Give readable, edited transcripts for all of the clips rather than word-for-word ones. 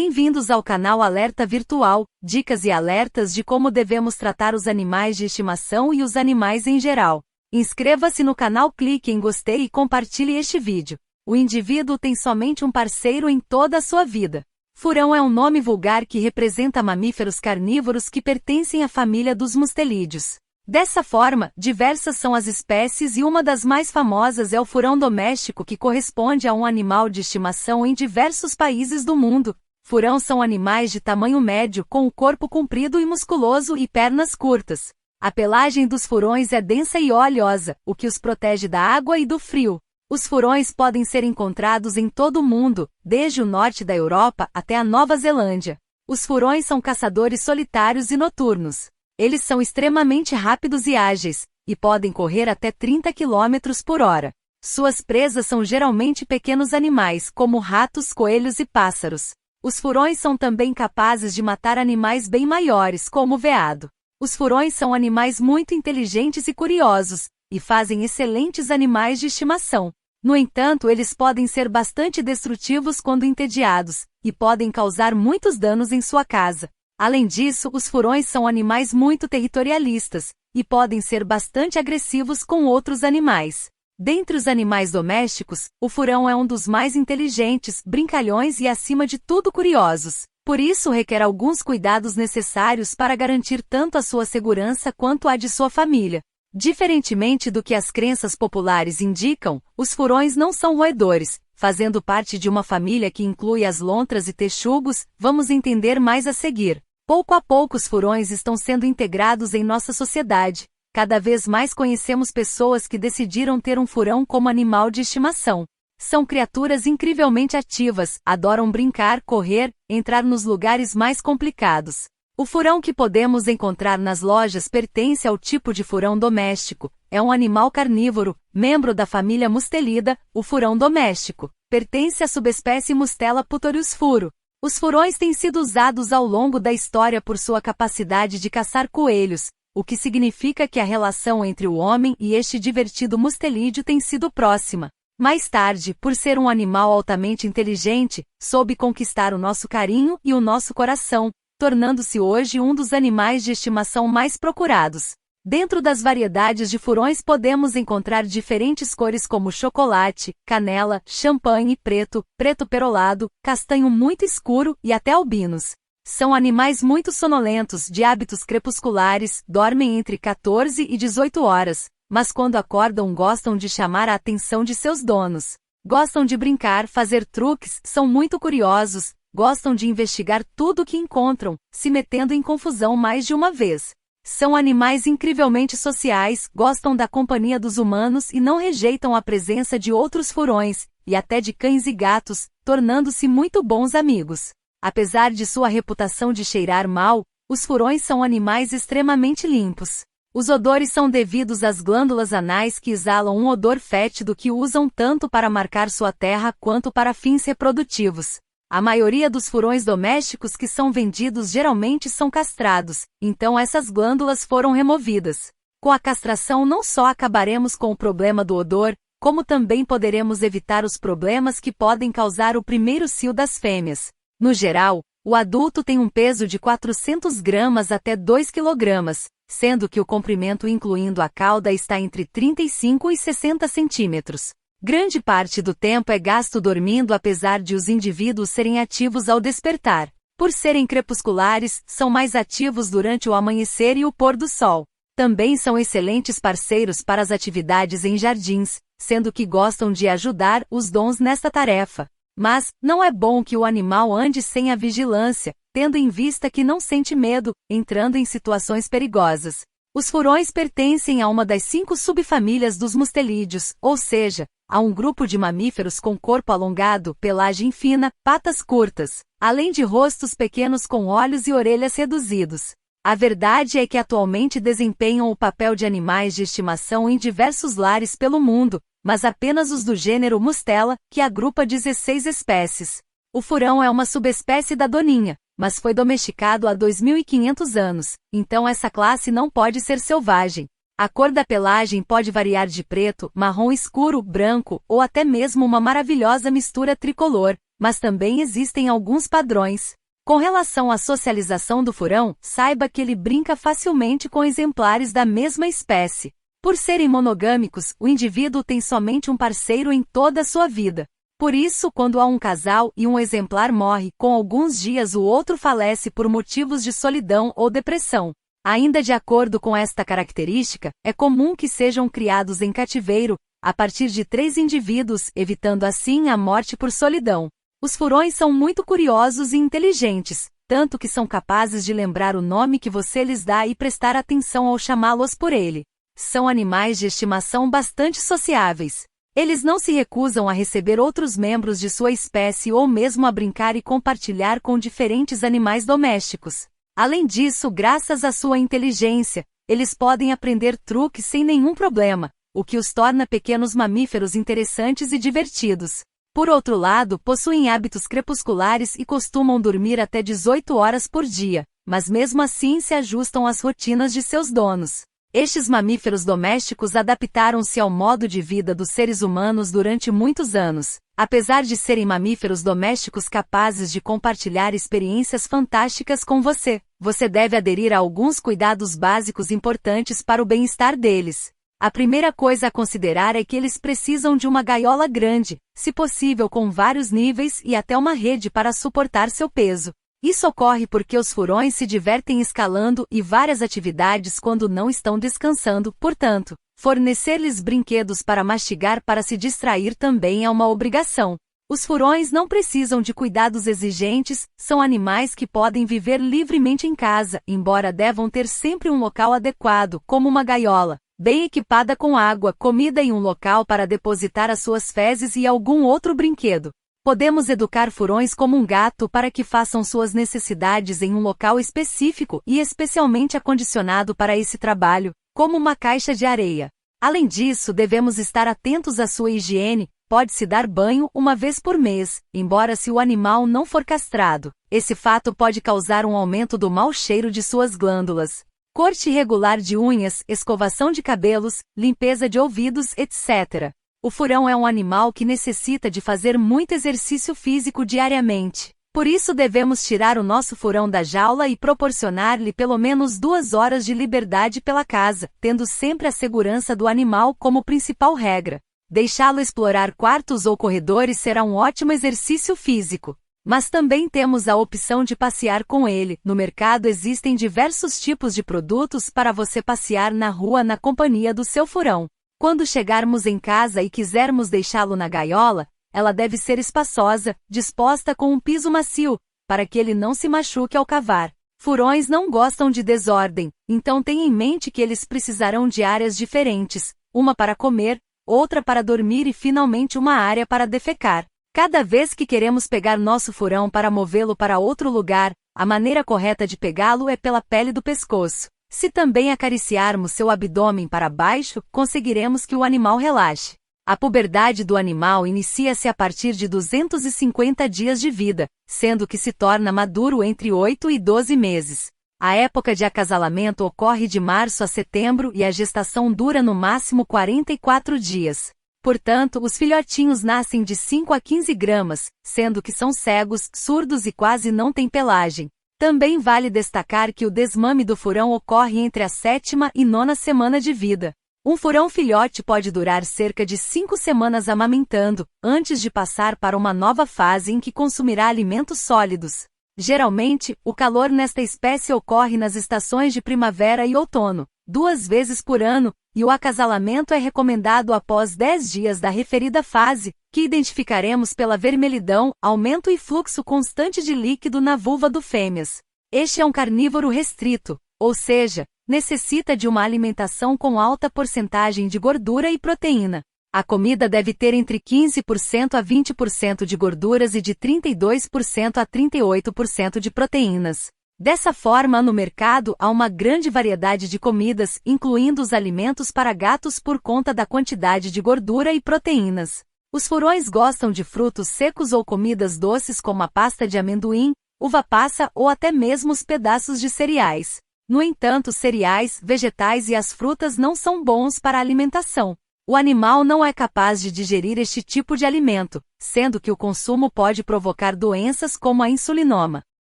Bem-vindos ao canal Alerta Virtual, dicas e alertas de como devemos tratar os animais de estimação e os animais em geral. Inscreva-se no canal, clique em gostei e compartilhe este vídeo. O indivíduo tem somente um parceiro em toda a sua vida. Furão é um nome vulgar que representa mamíferos carnívoros que pertencem à família dos mustelídeos. Dessa forma, diversas são as espécies e uma das mais famosas é o furão doméstico, que corresponde a um animal de estimação em diversos países do mundo. Furão são animais de tamanho médio com o corpo comprido e musculoso e pernas curtas. A pelagem dos furões é densa e oleosa, o que os protege da água e do frio. Os furões podem ser encontrados em todo o mundo, desde o norte da Europa até a Nova Zelândia. Os furões são caçadores solitários e noturnos. Eles são extremamente rápidos e ágeis, e podem correr até 30 km por hora. Suas presas são geralmente pequenos animais, como ratos, coelhos e pássaros. Os furões são também capazes de matar animais bem maiores, como o veado. Os furões são animais muito inteligentes e curiosos, e fazem excelentes animais de estimação. No entanto, eles podem ser bastante destrutivos quando entediados, e podem causar muitos danos em sua casa. Além disso, os furões são animais muito territorialistas, e podem ser bastante agressivos com outros animais. Dentre os animais domésticos, o furão é um dos mais inteligentes, brincalhões e acima de tudo curiosos. Por isso requer alguns cuidados necessários para garantir tanto a sua segurança quanto a de sua família. Diferentemente do que as crenças populares indicam, os furões não são roedores. Fazendo parte de uma família que inclui as lontras e texugos, vamos entender mais a seguir. Pouco a pouco os furões estão sendo integrados em nossa sociedade. Cada vez mais conhecemos pessoas que decidiram ter um furão como animal de estimação. São criaturas incrivelmente ativas, adoram brincar, correr, entrar nos lugares mais complicados. O furão que podemos encontrar nas lojas pertence ao tipo de furão doméstico. É um animal carnívoro, membro da família Mustelida. O furão doméstico pertence à subespécie Mustela putorius furo. Os furões têm sido usados ao longo da história por sua capacidade de caçar coelhos, o que significa que a relação entre o homem e este divertido mustelídeo tem sido próxima. Mais tarde, por ser um animal altamente inteligente, soube conquistar o nosso carinho e o nosso coração, tornando-se hoje um dos animais de estimação mais procurados. Dentro das variedades de furões podemos encontrar diferentes cores como chocolate, canela, champanhe preto, preto perolado, castanho muito escuro e até albinos. São animais muito sonolentos, de hábitos crepusculares, dormem entre 14 e 18 horas, mas quando acordam gostam de chamar a atenção de seus donos. Gostam de brincar, fazer truques, são muito curiosos, gostam de investigar tudo o que encontram, se metendo em confusão mais de uma vez. São animais incrivelmente sociais, gostam da companhia dos humanos e não rejeitam a presença de outros furões, e até de cães e gatos, tornando-se muito bons amigos. Apesar de sua reputação de cheirar mal, os furões são animais extremamente limpos. Os odores são devidos às glândulas anais que exalam um odor fétido que usam tanto para marcar sua terra quanto para fins reprodutivos. A maioria dos furões domésticos que são vendidos geralmente são castrados, então essas glândulas foram removidas. Com a castração não só acabaremos com o problema do odor, como também poderemos evitar os problemas que podem causar o primeiro cio das fêmeas. No geral, o adulto tem um peso de 400 gramas até 2 kg, sendo que o comprimento incluindo a cauda está entre 35 e 60 centímetros. Grande parte do tempo é gasto dormindo, apesar de os indivíduos serem ativos ao despertar. Por serem crepusculares, são mais ativos durante o amanhecer e o pôr do sol. Também são excelentes parceiros para as atividades em jardins, sendo que gostam de ajudar os donos nesta tarefa. Mas, não é bom que o animal ande sem a vigilância, tendo em vista que não sente medo, entrando em situações perigosas. Os furões pertencem a uma das 5 subfamílias dos mustelídeos, ou seja, a um grupo de mamíferos com corpo alongado, pelagem fina, patas curtas, além de rostos pequenos com olhos e orelhas reduzidos. A verdade é que atualmente desempenham o papel de animais de estimação em diversos lares pelo mundo, mas apenas os do gênero Mustela, que agrupa 16 espécies. O furão é uma subespécie da doninha, mas foi domesticado há 2.500 anos, então essa classe não pode ser selvagem. A cor da pelagem pode variar de preto, marrom escuro, branco, ou até mesmo uma maravilhosa mistura tricolor, mas também existem alguns padrões. Com relação à socialização do furão, saiba que ele brinca facilmente com exemplares da mesma espécie. Por serem monogâmicos, o indivíduo tem somente um parceiro em toda a sua vida. Por isso, quando há um casal e um exemplar morre, com alguns dias o outro falece por motivos de solidão ou depressão. Ainda de acordo com esta característica, é comum que sejam criados em cativeiro, a partir de 3 indivíduos, evitando assim a morte por solidão. Os furões são muito curiosos e inteligentes, tanto que são capazes de lembrar o nome que você lhes dá e prestar atenção ao chamá-los por ele. São animais de estimação bastante sociáveis. Eles não se recusam a receber outros membros de sua espécie ou mesmo a brincar e compartilhar com diferentes animais domésticos. Além disso, graças à sua inteligência, eles podem aprender truques sem nenhum problema, o que os torna pequenos mamíferos interessantes e divertidos. Por outro lado, possuem hábitos crepusculares e costumam dormir até 18 horas por dia, mas mesmo assim se ajustam às rotinas de seus donos. Estes mamíferos domésticos adaptaram-se ao modo de vida dos seres humanos durante muitos anos. Apesar de serem mamíferos domésticos capazes de compartilhar experiências fantásticas com você, você deve aderir a alguns cuidados básicos importantes para o bem-estar deles. A primeira coisa a considerar é que eles precisam de uma gaiola grande, se possível com vários níveis e até uma rede para suportar seu peso. Isso ocorre porque os furões se divertem escalando e várias atividades quando não estão descansando, portanto, fornecer-lhes brinquedos para mastigar para se distrair também é uma obrigação. Os furões não precisam de cuidados exigentes, são animais que podem viver livremente em casa, embora devam ter sempre um local adequado, como uma gaiola, bem equipada com água, comida e um local para depositar as suas fezes e algum outro brinquedo. Podemos educar furões como um gato para que façam suas necessidades em um local específico e especialmente acondicionado para esse trabalho, como uma caixa de areia. Além disso, devemos estar atentos à sua higiene. Pode-se dar banho uma vez por mês, embora se o animal não for castrado. Esse fato pode causar um aumento do mau cheiro de suas glândulas. Corte regular de unhas, escovação de cabelos, limpeza de ouvidos, etc. O furão é um animal que necessita de fazer muito exercício físico diariamente. Por isso devemos tirar o nosso furão da jaula e proporcionar-lhe pelo menos 2 horas de liberdade pela casa, tendo sempre a segurança do animal como principal regra. Deixá-lo explorar quartos ou corredores será um ótimo exercício físico. Mas também temos a opção de passear com ele. No mercado existem diversos tipos de produtos para você passear na rua na companhia do seu furão. Quando chegarmos em casa e quisermos deixá-lo na gaiola, ela deve ser espaçosa, disposta com um piso macio, para que ele não se machuque ao cavar. Furões não gostam de desordem, então tenha em mente que eles precisarão de áreas diferentes, uma para comer, outra para dormir e finalmente uma área para defecar. Cada vez que queremos pegar nosso furão para movê-lo para outro lugar, a maneira correta de pegá-lo é pela pele do pescoço. Se também acariciarmos seu abdômen para baixo, conseguiremos que o animal relaxe. A puberdade do animal inicia-se a partir de 250 dias de vida, sendo que se torna maduro entre 8 e 12 meses. A época de acasalamento ocorre de março a setembro e a gestação dura no máximo 44 dias. Portanto, os filhotinhos nascem de 5 a 15 gramas, sendo que são cegos, surdos e quase não têm pelagem. Também vale destacar que o desmame do furão ocorre entre a 7ª e 9ª semana de vida. Um furão filhote pode durar cerca de 5 semanas amamentando, antes de passar para uma nova fase em que consumirá alimentos sólidos. Geralmente, o calor nesta espécie ocorre nas estações de primavera e outono, 2 vezes por ano, e o acasalamento é recomendado após 10 dias da referida fase, que identificaremos pela vermelhidão, aumento e fluxo constante de líquido na vulva do fêmeas. Este é um carnívoro restrito, ou seja, necessita de uma alimentação com alta porcentagem de gordura e proteína. A comida deve ter entre 15% a 20% de gorduras e de 32% a 38% de proteínas. Dessa forma, no mercado há uma grande variedade de comidas, incluindo os alimentos para gatos por conta da quantidade de gordura e proteínas. Os furões gostam de frutos secos ou comidas doces como a pasta de amendoim, uva passa ou até mesmo os pedaços de cereais. No entanto, cereais, vegetais e as frutas não são bons para a alimentação. O animal não é capaz de digerir este tipo de alimento, sendo que o consumo pode provocar doenças como a insulinoma.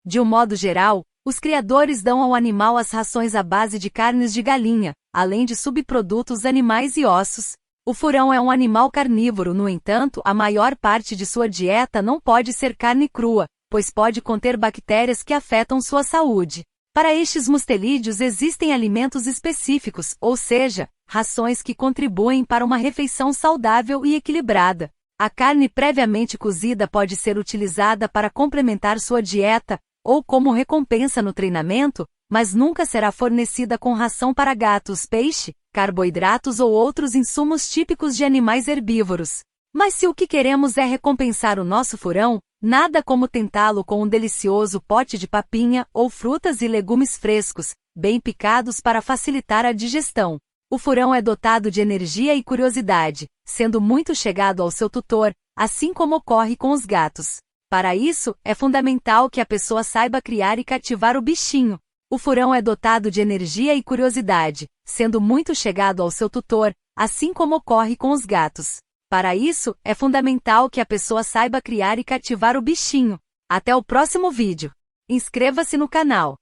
De um modo geral, os criadores dão ao animal as rações à base de carnes de galinha, além de subprodutos animais e ossos. O furão é um animal carnívoro, no entanto, a maior parte de sua dieta não pode ser carne crua, pois pode conter bactérias que afetam sua saúde. Para estes mustelídeos existem alimentos específicos, ou seja, rações que contribuem para uma refeição saudável e equilibrada. A carne previamente cozida pode ser utilizada para complementar sua dieta, ou como recompensa no treinamento, mas nunca será fornecida com ração para gatos, peixe, carboidratos ou outros insumos típicos de animais herbívoros. Mas se o que queremos é recompensar o nosso furão, nada como tentá-lo com um delicioso pote de papinha ou frutas e legumes frescos, bem picados para facilitar a digestão. O furão é dotado de energia e curiosidade, sendo muito chegado ao seu tutor, assim como ocorre com os gatos. Para isso, é fundamental que a pessoa saiba criar e cativar o bichinho. O furão é dotado de energia e curiosidade, sendo muito chegado ao seu tutor, assim como ocorre com os gatos. Para isso, é fundamental que a pessoa saiba criar e cativar o bichinho. Até o próximo vídeo. Inscreva-se no canal.